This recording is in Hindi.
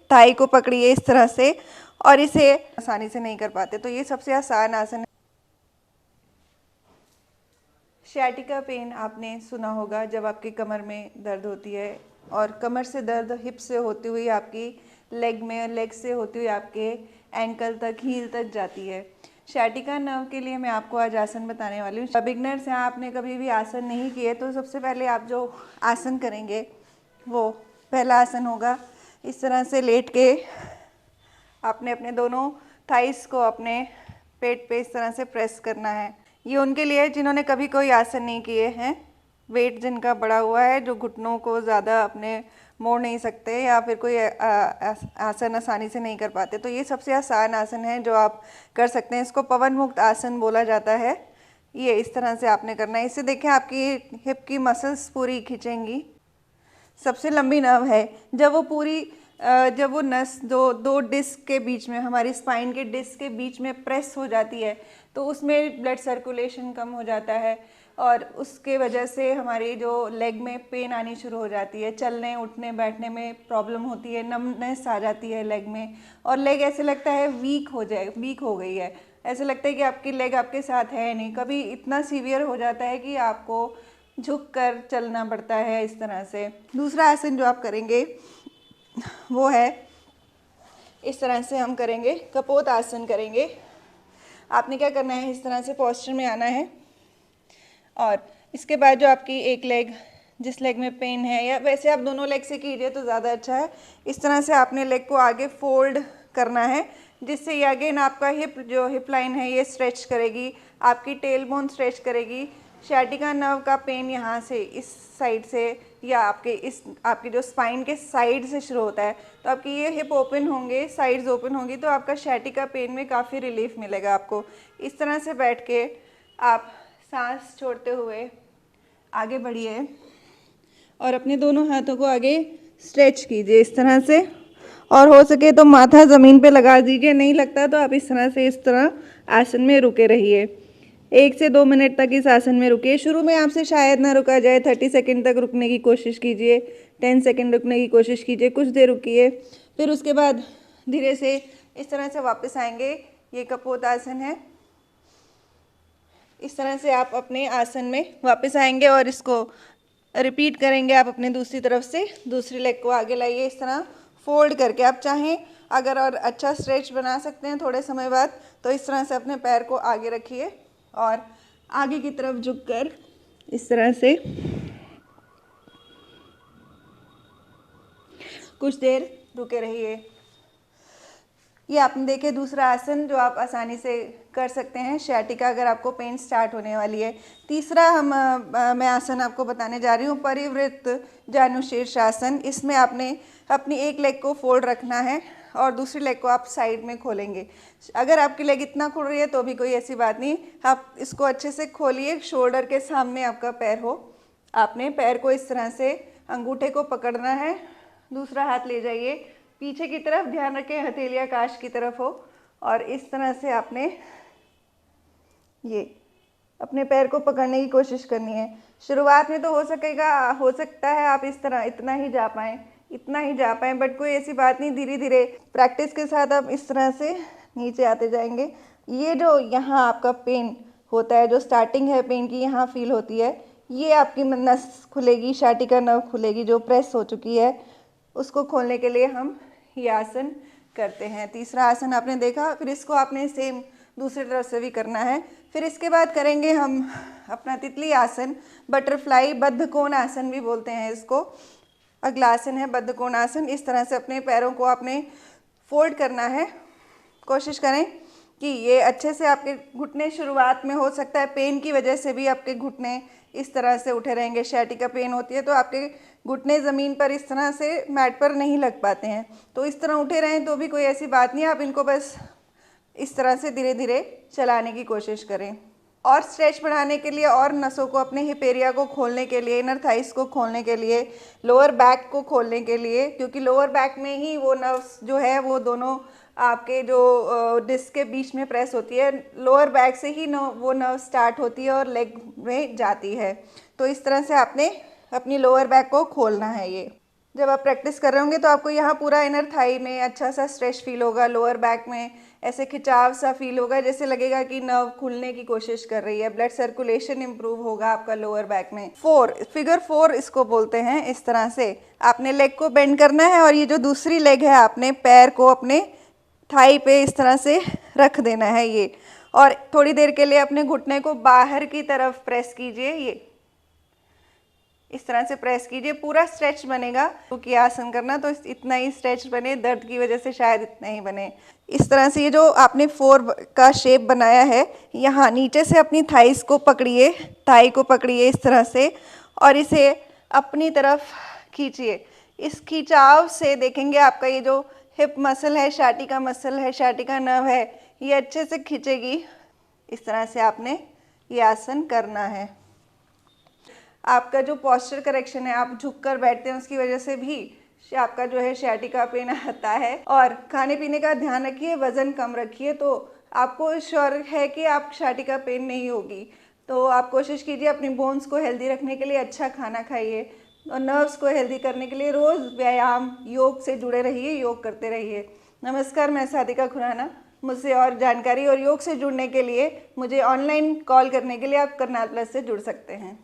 थाई को पकड़िए इस तरह से, और इसे आसानी से नहीं कर पाते तो ये सबसे आसान आसन है। शाटिका पेन आपने सुना होगा जब आपकी कमर में दर्द होती है, और कमर से दर्द हिप से होती हुई आपकी लेग में, लेग से होती हुई आपके एंकल तक, हील तक जाती है। शाटिका नर्व के लिए मैं आपको आज आसन बताने वाली हूँ। बिगनर्स हैं, आपने कभी भी आसन नहीं किए, तो सबसे पहले आप जो आसन करेंगे वो पहला आसन होगा। इस तरह से लेट के आपने अपने दोनों थाइस को अपने पेट पे इस तरह से प्रेस करना है। ये उनके लिए जिन्होंने कभी कोई आसन नहीं किए हैं, वेट जिनका बढ़ा हुआ है, जो घुटनों को ज़्यादा अपने मोड़ नहीं सकते या फिर कोई आसन आसानी से नहीं कर पाते, तो ये सबसे आसान आसन है जो आप कर सकते हैं। इसको पवन मुक्त आसन बोला जाता है। ये इस तरह से आपने करना है। इससे देखें आपकी हिप की मसल्स पूरी खींचेंगी। सबसे लंबी नर्व है, जब वो नस दो डिस्क के बीच में, हमारी स्पाइन के डिस्क के बीच में प्रेस हो जाती है, तो उसमें ब्लड सर्कुलेशन कम हो जाता है, और उसके वजह से हमारी जो लेग में पेन आनी शुरू हो जाती है, चलने उठने बैठने में प्रॉब्लम होती है, नमनेस आ जाती है लेग में, और लेग ऐसे लगता है वीक हो गई है। ऐसे लगता है कि आपकी लेग आपके साथ है नहीं। कभी इतना सीवियर हो जाता है कि आपको झुक कर चलना पड़ता है इस तरह से। दूसरा आसन जो आप करेंगे वो है, इस तरह से हम करेंगे, कपोत आसन करेंगे। आपने क्या करना है, इस तरह से पोस्चर में आना है, और इसके बाद जो आपकी एक लेग, जिस लेग में पेन है, या वैसे आप दोनों लेग से कीजिए तो ज़्यादा अच्छा है। इस तरह से आपने लेग को आगे फोल्ड करना है, जिससे ये अगेन आपका हिप लाइन है ये स्ट्रेच करेगी, आपकी टेल बोन स्ट्रेच करेगी। शाटिका नर्व का पेन यहाँ से इस साइड से, या आपके जो स्पाइन के साइड से शुरू होता है, तो आपकी ये हिप ओपन होंगे, साइड्स ओपन होंगी, तो आपका शाटिका पेन में काफ़ी रिलीफ मिलेगा आपको। इस तरह से बैठ के आप सांस छोड़ते हुए आगे बढ़िए, और अपने दोनों हाथों को आगे स्ट्रेच कीजिए इस तरह से, और हो सके तो माथा ज़मीन पे लगा दीजिए। नहीं लगता तो आप इस तरह से, इस तरह आसन में रुके रहिए। 1 से 2 मिनट तक इस आसन में रुकिए। शुरू में आपसे शायद ना रुका जाए, 30 सेकंड तक रुकने की कोशिश कीजिए, 10 सेकंड रुकने की कोशिश कीजिए, कुछ देर रुकिए। फिर उसके बाद धीरे से इस तरह से वापस आएंगे। ये कपोत आसन है। इस तरह से आप अपने आसन में वापस आएंगे और इसको रिपीट करेंगे। आप अपने दूसरी तरफ से दूसरी लेग को आगे लाइए, इस तरह फोल्ड करके। आप चाहें अगर और अच्छा स्ट्रेच बना सकते हैं थोड़े समय बाद, तो इस तरह से अपने पैर को आगे रखिए और आगे की तरफ झुककर इस तरह से कुछ देर रुके रहिए। ये आपने देखे दूसरा आसन जो आप आसानी से कर सकते हैं, शाटिका, अगर आपको पेन स्टार्ट होने वाली है। तीसरा मैं आसन आपको बताने जा रही हूँ, परिवृत्त जानुशीर्ष आसन। इसमें आपने अपनी एक लेग को फोल्ड रखना है और दूसरी लेग को आप साइड में खोलेंगे। अगर आपकी लेग इतना खुल रही है तो भी कोई ऐसी बात नहीं, आप इसको अच्छे से खोलिए, शोल्डर के सामने आपका पैर हो। आपने पैर को इस तरह से अंगूठे को पकड़ना है, दूसरा हाथ ले जाइए पीछे की तरफ, ध्यान रखें हथेली आकाश की तरफ हो, और इस तरह से आपने ये अपने पैर को पकड़ने की कोशिश करनी है। शुरुआत में तो हो सकता है आप इस तरह इतना ही जा पाएँ, बट कोई ऐसी बात नहीं, धीरे धीरे प्रैक्टिस के साथ आप इस तरह से नीचे आते जाएंगे। ये जो यहाँ आपका पेन होता है, जो स्टार्टिंग है पेन की यहाँ फील होती है, ये आपकी नस खुलेगी, शाटिका नर्व खुलेगी जो प्रेस हो चुकी है, उसको खोलने के लिए हम ये आसन करते हैं। तीसरा आसन आपने देखा, फिर इसको आपने सेम दूसरी तरफ से भी करना है। फिर इसके बाद करेंगे हम अपना तितली आसन, बटरफ्लाई, बद्धकोण आसन भी बोलते हैं इसको। अगला आसन है बद्धकोण आसन। इस तरह से अपने पैरों को आपने फोल्ड करना है। कोशिश करें कि ये अच्छे से, आपके घुटने शुरुआत में हो सकता है पेन की वजह से भी आपके घुटने इस तरह से उठे रहेंगे। शाटिका पेन होती है तो आपके घुटने ज़मीन पर इस तरह से मैट पर नहीं लग पाते हैं, तो इस तरह उठे रहें तो भी कोई ऐसी बात नहीं, आप इनको बस इस तरह से धीरे धीरे चलाने की कोशिश करें। और स्ट्रेच बढ़ाने के लिए और नसों को, अपने हिप एरिया को खोलने के लिए, इनर थाइस को खोलने के लिए, लोअर बैक को खोलने के लिए, क्योंकि लोअर बैक में ही वो नर्व्स जो है वो दोनों आपके जो डिस्क के बीच में प्रेस होती है, लोअर बैक से ही वो नर्व स्टार्ट होती है और लेग में जाती है। तो इस तरह से आपने अपनी लोअर बैक को खोलना है। ये जब आप प्रैक्टिस कर रहे होंगे तो आपको यहाँ पूरा इनर थाई में अच्छा सा स्ट्रेच फील होगा, लोअर बैक में ऐसे खिंचाव सा फील होगा, जैसे लगेगा कि नर्व खुलने की कोशिश कर रही है, ब्लड सर्कुलेशन इंप्रूव होगा आपका लोअर बैक में। फिगर 4 इसको बोलते हैं। इस तरह से आपने लेग को बेंड करना है और ये जो दूसरी लेग है आपने पैर को अपने थाई पे इस तरह से रख देना है ये, और थोड़ी देर के लिए अपने घुटने को बाहर की तरफ प्रेस कीजिए। ये इस तरह से प्रेस कीजिए, पूरा स्ट्रेच बनेगा। क्योंकि आसन करना तो इतना ही स्ट्रेच बने, दर्द की वजह से शायद इतना ही बने। इस तरह से ये जो आपने 4 का शेप बनाया है, यहाँ नीचे से अपनी थाइस को पकड़िए, थाई को पकड़िए इस तरह से, और इसे अपनी तरफ खींचिए। इस खिंचाव से देखेंगे आपका ये जो हिप मसल है, शाटिका मसल है, शाटिका नर्व है, ये अच्छे से खींचेगी। इस तरह से आपने ये आसन करना है। आपका जो पोस्चर करेक्शन है, आप झुककर बैठते हैं, उसकी वजह से भी आपका जो है शाटिका पेन आता है। और खाने पीने का ध्यान रखिए, वज़न कम रखिए, तो आपको श्योर है कि आप शाटिका पेन नहीं होगी। तो आप कोशिश कीजिए अपनी बोन्स को हेल्दी रखने के लिए अच्छा खाना खाइए, और नर्व्स को हेल्दी करने के लिए रोज़ व्यायाम, योग से जुड़े रहिए, योग करते रहिए। नमस्कार, मैं साधिका खुराना। मुझसे और जानकारी और योग से जुड़ने के लिए मुझे ऑनलाइन कॉल करने के लिए आप करनाल प्लस से जुड़ सकते हैं।